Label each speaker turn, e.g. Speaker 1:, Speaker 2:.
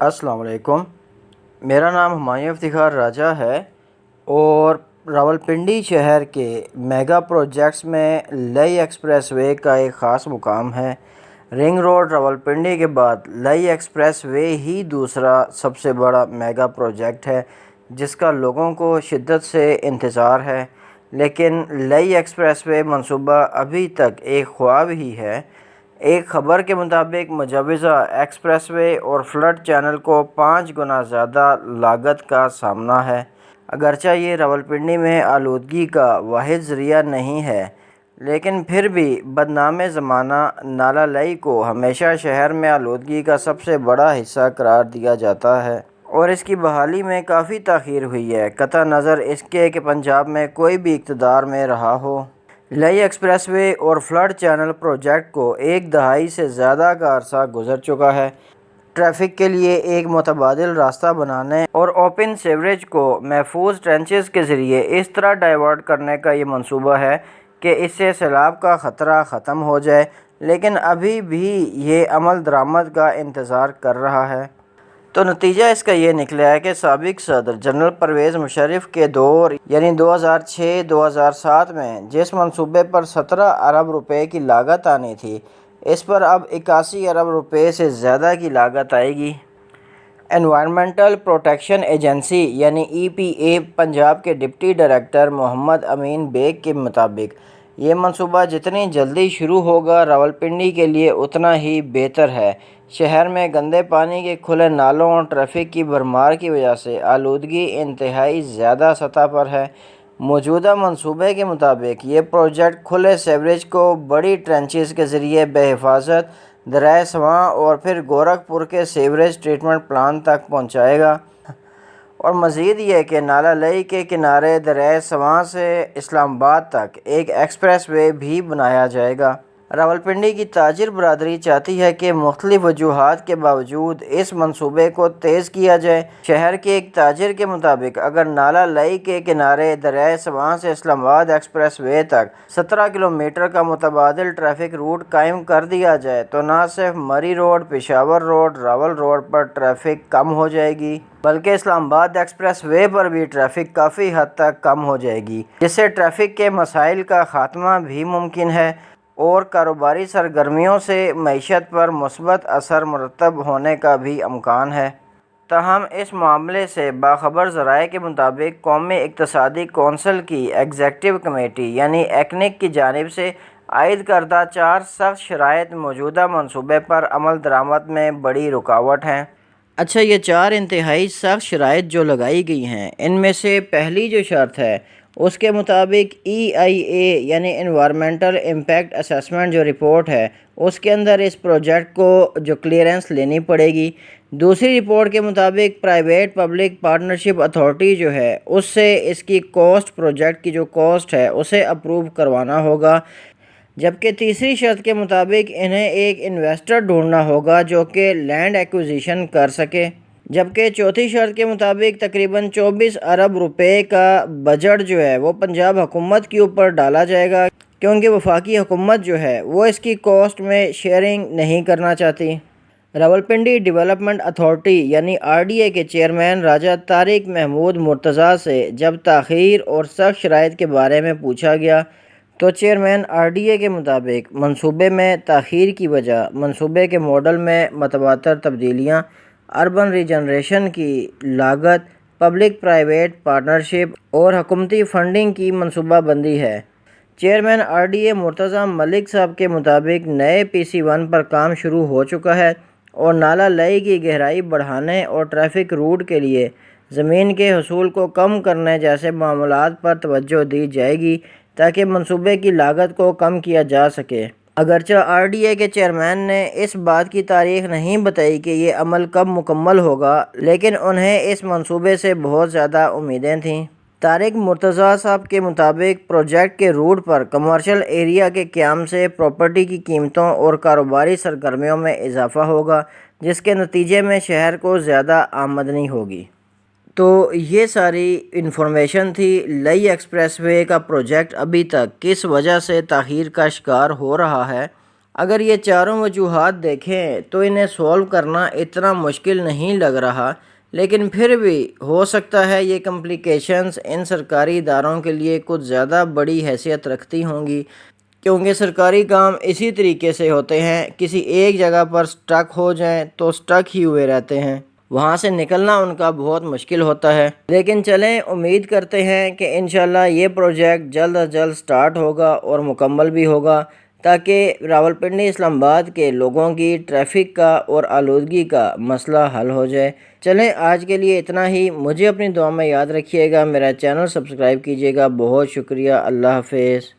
Speaker 1: السلام علیکم۔ میرا نام ہمایوں افتخار راجہ ہے اور راولپنڈی شہر کے میگا پروجیکٹس میں لئی ایکسپریس وے کا ایک خاص مقام ہے۔ رنگ روڈ راولپنڈی کے بعد لئی ایکسپریس وے ہی دوسرا سب سے بڑا میگا پروجیکٹ ہے جس کا لوگوں کو شدت سے انتظار ہے، لیکن لئی ایکسپریس وے منصوبہ ابھی تک ایک خواب ہی ہے۔ ایک خبر کے مطابق مجوزہ ایکسپریس وے اور فلڈ چینل کو 5 گنا زیادہ لاگت کا سامنا ہے۔ اگرچہ یہ راولپنڈی میں آلودگی کا واحد ذریعہ نہیں ہے، لیکن پھر بھی بدنام زمانہ نالہ لئی کو ہمیشہ شہر میں آلودگی کا سب سے بڑا حصہ قرار دیا جاتا ہے اور اس کی بحالی میں کافی تاخیر ہوئی ہے، قطع نظر اس کے کہ پنجاب میں کوئی بھی اقتدار میں رہا ہو۔ لئی ایکسپریس وے اور فلڈ چینل پروجیکٹ کو 1 دہائی سے زیادہ کا عرصہ گزر چکا ہے۔ ٹریفک کے لیے ایک متبادل راستہ بنانے اور اوپن سیوریج کو محفوظ ٹرنچز کے ذریعے اس طرح ڈائیورٹ کرنے کا یہ منصوبہ ہے کہ اس سے سیلاب کا خطرہ ختم ہو جائے، لیکن ابھی بھی یہ عمل درآمد کا انتظار کر رہا ہے۔ تو نتیجہ اس کا یہ نکلا ہے کہ سابق صدر جنرل پرویز مشرف کے دور یعنی 2006-2007 میں جس منصوبے پر 17 ارب روپے کی لاگت آنی تھی، اس پر اب 81 ارب روپے سے زیادہ کی لاگت آئے گی۔ انوائرنمنٹل پروٹیکشن ایجنسی یعنی EPA پنجاب کے ڈپٹی ڈائریکٹر محمد امین بیگ کے مطابق یہ منصوبہ جتنی جلدی شروع ہوگا راولپنڈی کے لیے اتنا ہی بہتر ہے۔ شہر میں گندے پانی کے کھلے نالوں اور ٹریفک کی بھرمار کی وجہ سے آلودگی انتہائی زیادہ سطح پر ہے۔ موجودہ منصوبے کے مطابق یہ پروجیکٹ کھلے سیوریج کو بڑی ٹرنچز کے ذریعے بحفاظت دریائے سواں اور پھر گورکھپور کے سیوریج ٹریٹمنٹ پلانٹ تک پہنچائے گا، اور مزید یہ کہ نالہ لئی کے کنارے دریائے سواں سے اسلام آباد تک ایک ایکسپریس وے بھی بنایا جائے گا۔ راولپنڈی کی تاجر برادری چاہتی ہے کہ مختلف وجوہات کے باوجود اس منصوبے کو تیز کیا جائے۔ شہر کے ایک تاجر کے مطابق اگر نالہ لئی کے کنارے دریائے سواں سے اسلام آباد ایکسپریس وے تک 17 کلومیٹر کا متبادل ٹریفک روٹ قائم کر دیا جائے تو نہ صرف Murree road, Peshawar road, Rawal road پر ٹریفک کم ہو جائے گی، بلکہ اسلام آباد ایکسپریس وے پر بھی ٹریفک کافی حد تک کم ہو جائے گی، جس سے ٹریفک کے مسائل کا خاتمہ بھی ممکن ہے اور کاروباری سرگرمیوں سے معیشت پر مثبت اثر مرتب ہونے کا بھی امکان ہے۔ تاہم اس معاملے سے باخبر ذرائع کے مطابق قومی اقتصادی کونسل کی ایگزیکٹو کمیٹی یعنی ایکنک کی جانب سے عائد کردہ 4 سخت شرائط موجودہ منصوبے پر عمل درآمد میں بڑی رکاوٹ ہیں۔ اچھا، یہ 4 انتہائی سخت شرائط جو لگائی گئی ہیں، ان میں سے پہلی جو شرط ہے اس کے مطابق EIA یعنی انوائرمنٹل امپیکٹ اسسمنٹ جو رپورٹ ہے اس کے اندر اس پروجیکٹ کو جو کلیئرنس لینی پڑے گی۔ دوسری رپورٹ کے مطابق پرائیویٹ پبلک پارٹنرشپ اتھارٹی جو ہے اس سے اس کی کاسٹ، پروجیکٹ کی جو کاسٹ ہے اسے اپروو کروانا ہوگا، جبکہ تیسری شرط کے مطابق انہیں ایک انویسٹر ڈھونڈنا ہوگا جو کہ لینڈ ایکوزیشن کر سکے، جبکہ چوتھی شرط کے مطابق تقریباً 24 ارب روپے کا بجٹ جو ہے وہ پنجاب حکومت کے اوپر ڈالا جائے گا، کیونکہ وفاقی حکومت جو ہے وہ اس کی کاسٹ میں شیئرنگ نہیں کرنا چاہتی۔ راولپنڈی ڈیولپمنٹ اتھارٹی یعنی RDA کے چیئرمین راجہ طارق محمود مرتضیٰ سے جب تاخیر اور سخت شرائط کے بارے میں پوچھا گیا تو چیئرمین RDA کے مطابق منصوبے میں تاخیر کی وجہ منصوبے کے ماڈل میں متواتر تبدیلیاں، اربن ریجنریشن کی لاگت، پبلک پرائیویٹ پارٹنرشپ اور حکومتی فنڈنگ کی منصوبہ بندی ہے۔ چیئرمین RDA مرتضیٰ ملک صاحب کے مطابق نئے PC1 پر کام شروع ہو چکا ہے اور نالہ لئی کی گہرائی بڑھانے اور ٹریفک روٹ کے لیے زمین کے حصول کو کم کرنے جیسے معاملات پر توجہ دی جائے گی تاکہ منصوبے کی لاگت کو کم کیا جا سکے۔ اگرچہ RDA کے چیئرمین نے اس بات کی تاریخ نہیں بتائی کہ یہ عمل کب مکمل ہوگا، لیکن انہیں اس منصوبے سے بہت زیادہ امیدیں تھیں۔ طارق مرتضیٰ صاحب کے مطابق پروجیکٹ کے روٹ پر کمرشل ایریا کے قیام سے پراپرٹی کی قیمتوں اور کاروباری سرگرمیوں میں اضافہ ہوگا، جس کے نتیجے میں شہر کو زیادہ آمدنی ہوگی۔ تو یہ ساری انفارمیشن تھی لئی ایکسپریس وے کا پروجیکٹ ابھی تک کس وجہ سے تاخیر کا شکار ہو رہا ہے۔ اگر یہ چاروں وجوہات دیکھیں تو انہیں سولو کرنا اتنا مشکل نہیں لگ رہا، لیکن پھر بھی ہو سکتا ہے یہ کمپلیکیشنز ان سرکاری اداروں کے لیے کچھ زیادہ بڑی حیثیت رکھتی ہوں گی، کیونکہ سرکاری کام اسی طریقے سے ہوتے ہیں، کسی ایک جگہ پر سٹک ہو جائیں تو سٹک ہی ہوئے رہتے ہیں، وہاں سے نکلنا ان کا بہت مشکل ہوتا ہے۔ لیکن چلیں امید کرتے ہیں کہ انشاءاللہ یہ پروجیکٹ جلد از جلد سٹارٹ ہوگا اور مکمل بھی ہوگا، تاکہ راولپنڈی اسلام آباد کے لوگوں کی ٹریفک کا اور آلودگی کا مسئلہ حل ہو جائے۔ چلیں آج کے لیے اتنا ہی، مجھے اپنی دعا میں یاد رکھیے گا، میرا چینل سبسکرائب کیجیے گا۔ بہت شکریہ، اللہ حافظ۔